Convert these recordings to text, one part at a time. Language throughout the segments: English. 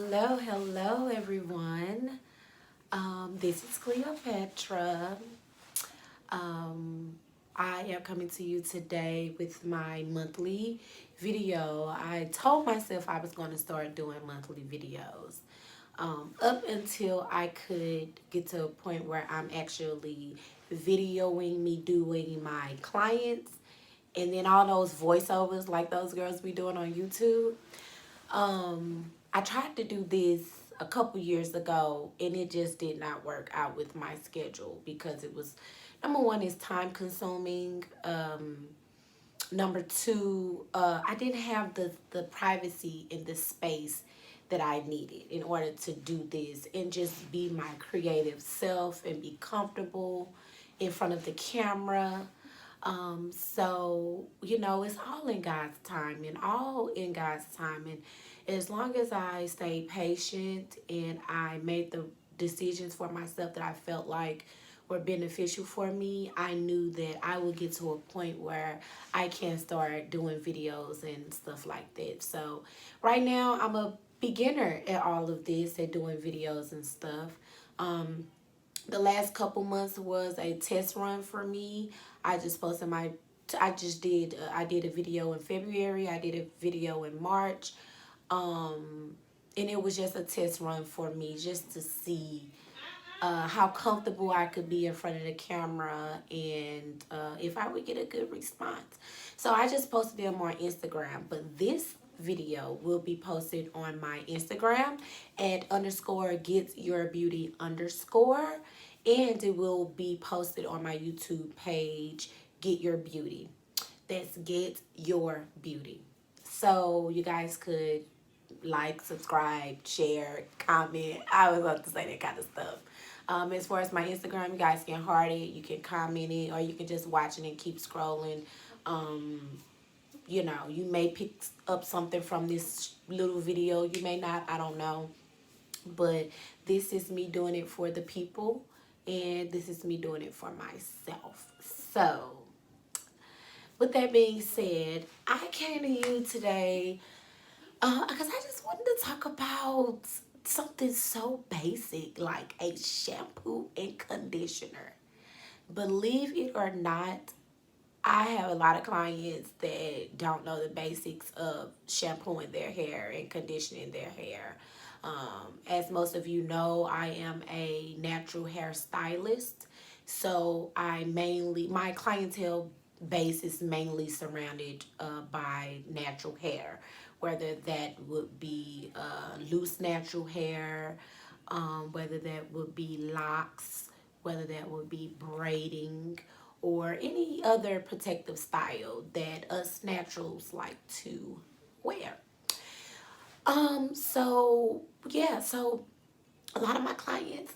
Hello everyone. This is Cleopatra. Um, I am coming to you today with my monthly video. I told myself I was going to start doing monthly videos up until I could get to a point where I'm actually videoing me doing my clients and then all those voiceovers like those girls be doing on YouTube. I tried to do this a couple years ago and it just did not work out with my schedule because it was number one, is time consuming. Number two, I didn't have the privacy in the space that I needed in order to do this and just be my creative self and be comfortable in front of the camera. It's all in God's time and all in God's time. And as long as I stayed patient and I made the decisions for myself that I felt like were beneficial for me, I knew that I would get to a point where I can start doing videos and stuff like that. So right now I'm a beginner at all of this, at doing videos and stuff. The last couple months was a test run for me. I just posted my I did a video in February, I did a video in March. And it was just a test run for me just to see how comfortable I could be in front of the camera and if I would get a good response. So I just posted them on Instagram, but this video will be posted on my Instagram at _gets_your beauty_, and it will be posted on my YouTube page, Get Your Beauty. That's Get Your Beauty. So you guys could like, subscribe, share, comment. I was about to say that kind of stuff. As far as my Instagram, you guys can heart it, you can comment it, or you can just watch it and keep scrolling. You may pick up something from this little video. You may not, I don't know. But this is me doing it for the people, and this is me doing it for myself. So, with that being said, I came to you today because I just wanted to talk about something so basic like a shampoo and conditioner. Believe it or not, I have a lot of clients that don't know the basics of shampooing their hair and conditioning their hair. As most of you know, I am a natural hair stylist. So my clientele base is mainly surrounded by natural hair, whether that would be loose natural hair, whether that would be locks, whether that would be braiding, or any other protective style that us naturals like to wear. So a lot of my clients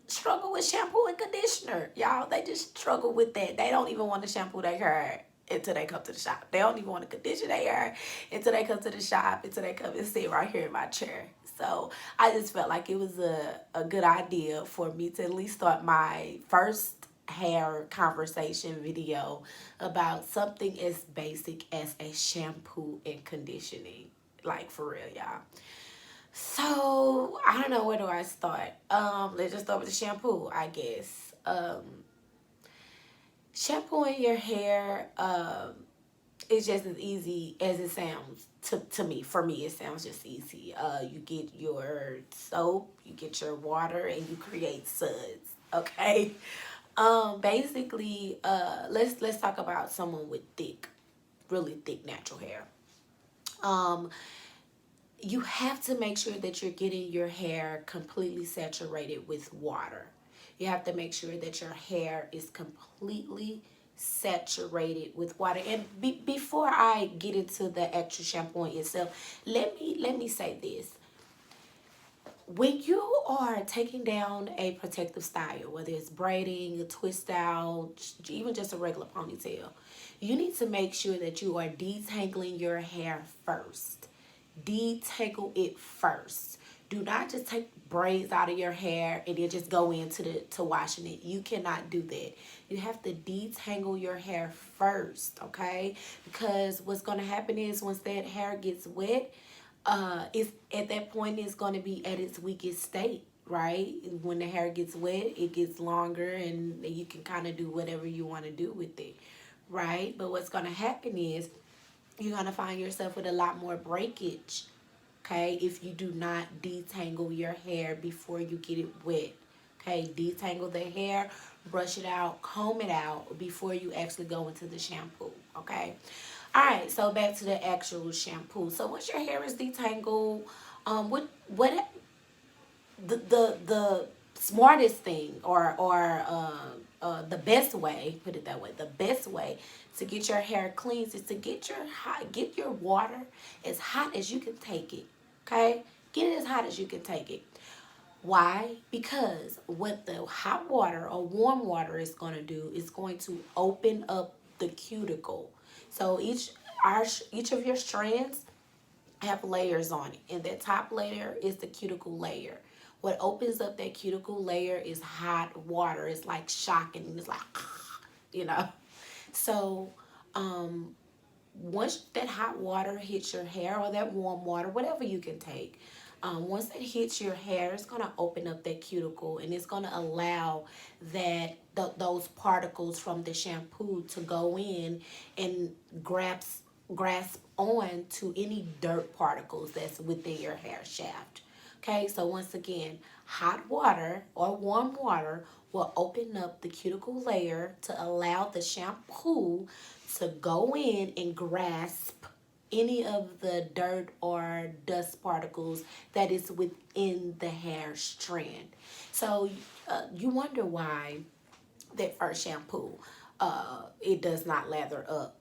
struggle with shampoo and conditioner. Y'all, they just struggle with that. They don't even want to shampoo their hair until they come to the shop. They don't even want to condition their hair until they come to the shop, until they come and sit right here in my chair. So I just felt like it was a good idea for me to at least start my first hair conversation video about something as basic as a shampoo and conditioning. Like, for real, y'all. So I don't know, where do I start? Let's just start with the shampoo, I guess. Shampooing your hair is just as easy as it sounds to me. For me, it sounds just easy. You get your soap, you get your water, and you create suds. Okay. Basically, let's talk about someone with really thick natural hair. You have to make sure that you're getting your hair completely saturated with water. You have to make sure that your hair is completely saturated with water. And before I get into the actual shampooing itself, let me say this. When you are taking down a protective style, whether it's braiding, a twist out, even just a regular ponytail, you need to make sure that you are detangling your hair first. Detangle it first. Do not just take braids out of your hair and then just go into to washing it. You cannot do that. You have to detangle your hair first, okay? Because what's going to happen is once that hair gets wet, it's at that point it's going to be at its weakest state, right? When the hair gets wet, it gets longer, and you can kind of do whatever you want to do with it, right? But what's going to happen is you're going to find yourself with a lot more breakage, okay, if you do not detangle your hair before you get it wet. Okay, detangle the hair, brush it out, comb it out before you actually go into the shampoo. Okay. All right, so back to the actual shampoo. So once your hair is detangled, what the smartest thing, or the best way, put it that way, the best way to get your hair cleansed is to get your water as hot as you can take it. Okay, get it as hot as you can take it. Why? Because what the hot water or warm water is going to do is going to open up the cuticle. So each of your strands have layers on it, and that top layer is the cuticle layer. What opens up that cuticle layer is hot water. It's like shocking. It's like, you know. So once that hot water hits your hair, or that warm water, whatever you can take, once it hits your hair, it's going to open up that cuticle, and it's going to allow those particles from the shampoo to go in and grasp on to any dirt particles that's within your hair shaft. Okay, so once again, hot water or warm water will open up the cuticle layer to allow the shampoo to go in and grasp any of the dirt or dust particles that is within the hair strand. So you wonder why that first shampoo, it does not lather up.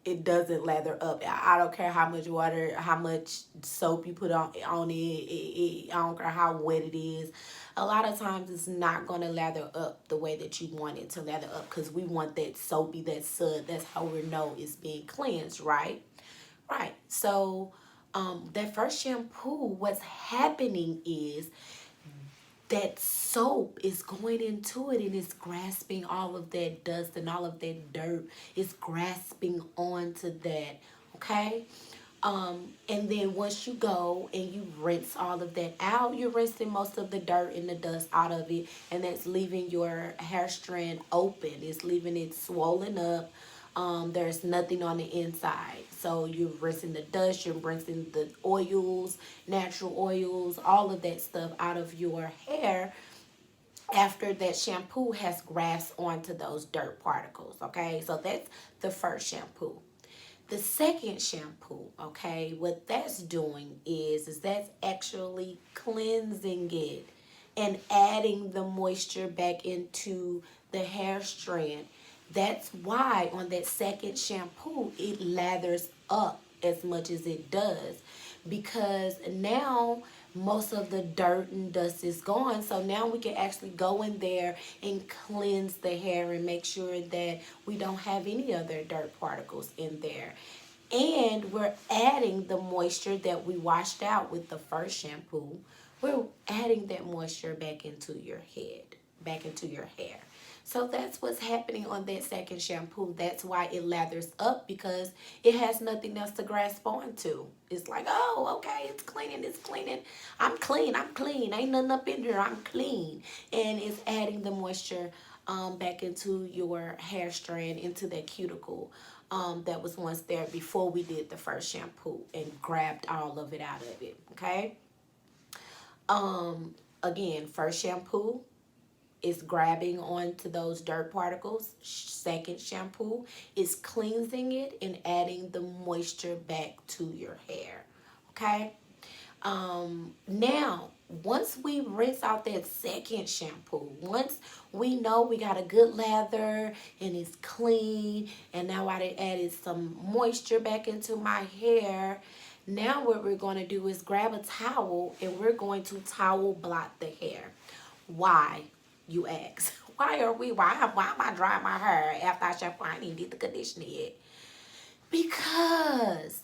It doesn't lather up. I don't care how much water, how much soap you put on it. I don't care how wet it is. A lot of times it's not going to lather up the way that you want it to lather up, because we want that soapy, that sud. That's how we know it's being cleansed, right? Right. So that first shampoo, what's happening is that soap is going into it and it's grasping all of that dust and all of that dirt. It's grasping onto that. Okay. And then once you go and you rinse all of that out, you're rinsing most of the dirt and the dust out of it, and that's leaving your hair strand open. It's leaving it swollen up. There's nothing on the inside. So you're rinsing the dust, you're rinsing the oils, natural oils, all of that stuff out of your hair after that shampoo has grasped onto those dirt particles. Okay, so that's the first shampoo. The second shampoo, okay, what that's doing is that's actually cleansing it and adding the moisture back into the hair strand. That's why on that second shampoo, it lathers up as much as it does, because now most of the dirt and dust is gone. So now we can actually go in there and cleanse the hair and make sure that we don't have any other dirt particles in there. And we're adding the moisture that we washed out with the first shampoo. We're adding that moisture back into your head, back into your hair. So that's what's happening on that second shampoo. That's why it lathers up, because it has nothing else to grasp onto. It's like, oh, okay, it's cleaning, it's cleaning. I'm clean, I'm clean. Ain't nothing up in here, I'm clean. And it's adding the moisture back into your hair strand, into that cuticle that was once there before we did the first shampoo, and grabbed all of it out of it, okay? Again, first shampoo is grabbing onto those dirt particles. Second shampoo is cleansing it and adding the moisture back to your hair, okay? Now, once we rinse out that second shampoo, once we know we got a good lather and it's clean, and now I added some moisture back into my hair, now what we're going to do is grab a towel and we're going to towel blot the hair. Why, you ask? Why am I drying my hair after I shampoo? I didn't get the conditioner yet. Because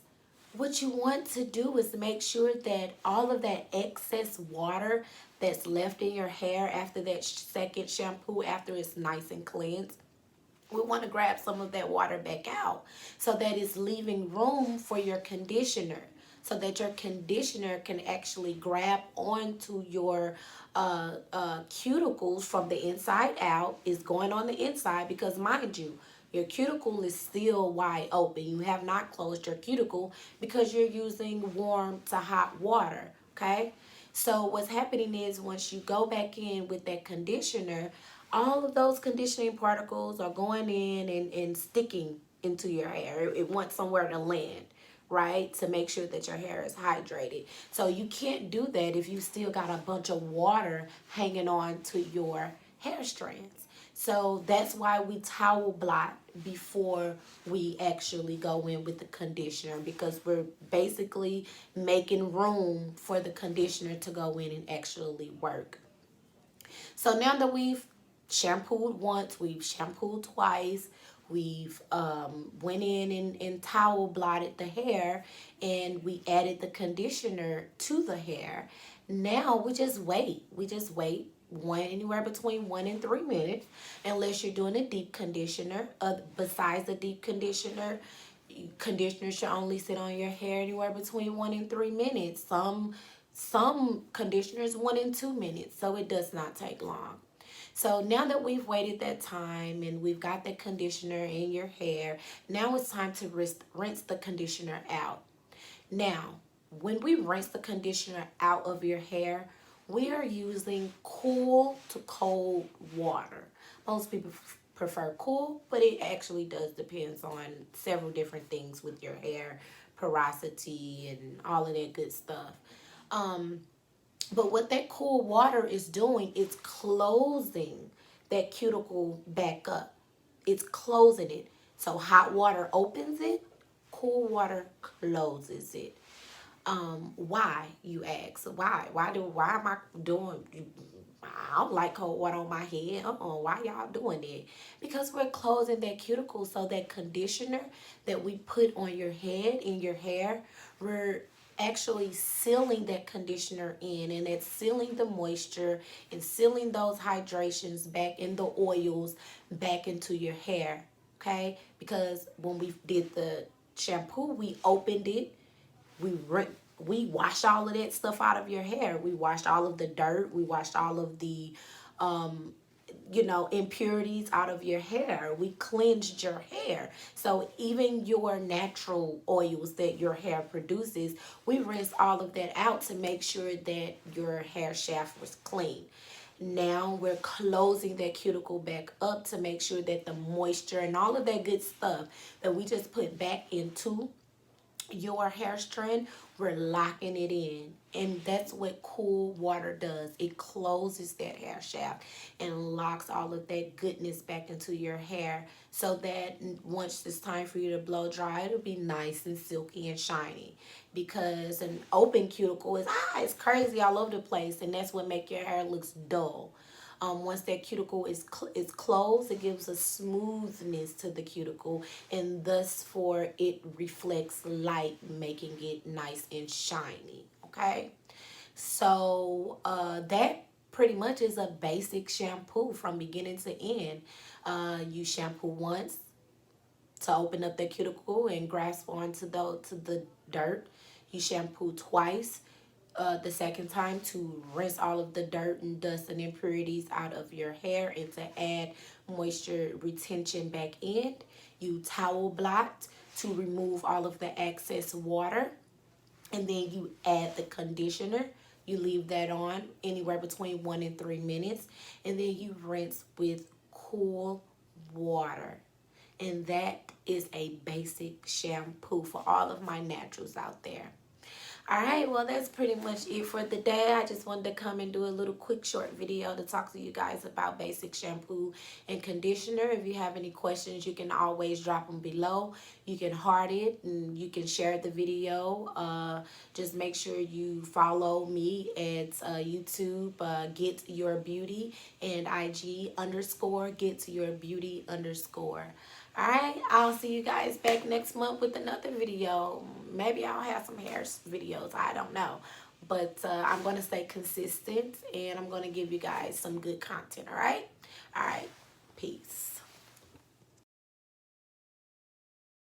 what you want to do is make sure that all of that excess water that's left in your hair after that second shampoo, after it's nice and cleansed, we want to grab some of that water back out so that it's leaving room for your conditioner. so that your conditioner can actually grab onto your cuticles from the inside out. Is going on the inside because, mind you, your cuticle is still wide open. You have not closed your cuticle because you're using warm to hot water, okay? So what's happening is once you go back in with that conditioner, all of those conditioning particles are going in and sticking into your hair. It wants somewhere to land, right? To make sure that your hair is hydrated. So you can't do that if you still got a bunch of water hanging on to your hair strands. So that's why we towel blot before we actually go in with the conditioner, because we're basically making room for the conditioner to go in and actually work. So now that we've shampooed once, we've shampooed twice, we've went in and towel blotted the hair, and we added the conditioner to the hair. Now we just wait. We just wait anywhere between 1 and 3 minutes, unless you're doing a deep conditioner. Besides the deep conditioner should only sit on your hair anywhere between 1 and 3 minutes. Some conditioners 1 and 2 minutes, so it does not take long. So now that we've waited that time and we've got the conditioner in your hair, now it's time to rinse the conditioner out. Now, when we rinse the conditioner out of your hair, we are using cool to cold water. Most people prefer cool, but it actually does depends on several different things with your hair, porosity, and all of that good stuff. But what that cool water is doing, it's closing that cuticle back up. It's closing it. So hot water opens it, cool water closes it. Why, you ask? Why am I doing? I don't like cold water on my head. Why y'all doing that? Because we're closing that cuticle, so that conditioner that we put on your head, in your hair, we're actually sealing that conditioner in, and it's sealing the moisture and sealing those hydrations back in the oils back into your hair. Okay? Because when we did the shampoo, we opened it, we washed all of that stuff out of your hair. We washed all of the dirt. We washed all of the, impurities out of your hair. We cleansed your hair. So even your natural oils that your hair produces, we rinsed all of that out to make sure that your hair shaft was clean. Now we're closing that cuticle back up to make sure that the moisture and all of that good stuff that we just put back into your hair strand, we're locking it in. And that's what cool water does. It closes that hair shaft and locks all of that goodness back into your hair, so that once it's time for you to blow dry, it'll be nice and silky and shiny. Because an open cuticle is it's crazy all over the place, and that's what make your hair looks dull. Once that cuticle is closed, it gives a smoothness to the cuticle, and thus for it reflects light, making it nice and shiny. Okay, so that pretty much is a basic shampoo from beginning to end. You shampoo once to open up the cuticle and grasp onto the dirt. You shampoo twice, the second time to rinse all of the dirt and dust and impurities out of your hair and to add moisture retention back in. You towel blot to remove all of the excess water, and then you add the conditioner. You leave that on anywhere between 1 and 3 minutes, and then you rinse with cool water. And that is a basic shampoo for all of my naturals out there. All right, well, that's pretty much it for the day. I just wanted to come and do a little quick short video to talk to you guys about basic shampoo and conditioner. If you have any questions, you can always drop them below. You can heart it and you can share the video. Just make sure you follow me at YouTube, Get Your Beauty, and IG _ Get Your Beauty _ All right, I'll see you guys back next month with another video. Maybe I'll have some hair videos. I don't know. But I'm going to stay consistent, and I'm going to give you guys some good content, all right? All right, peace.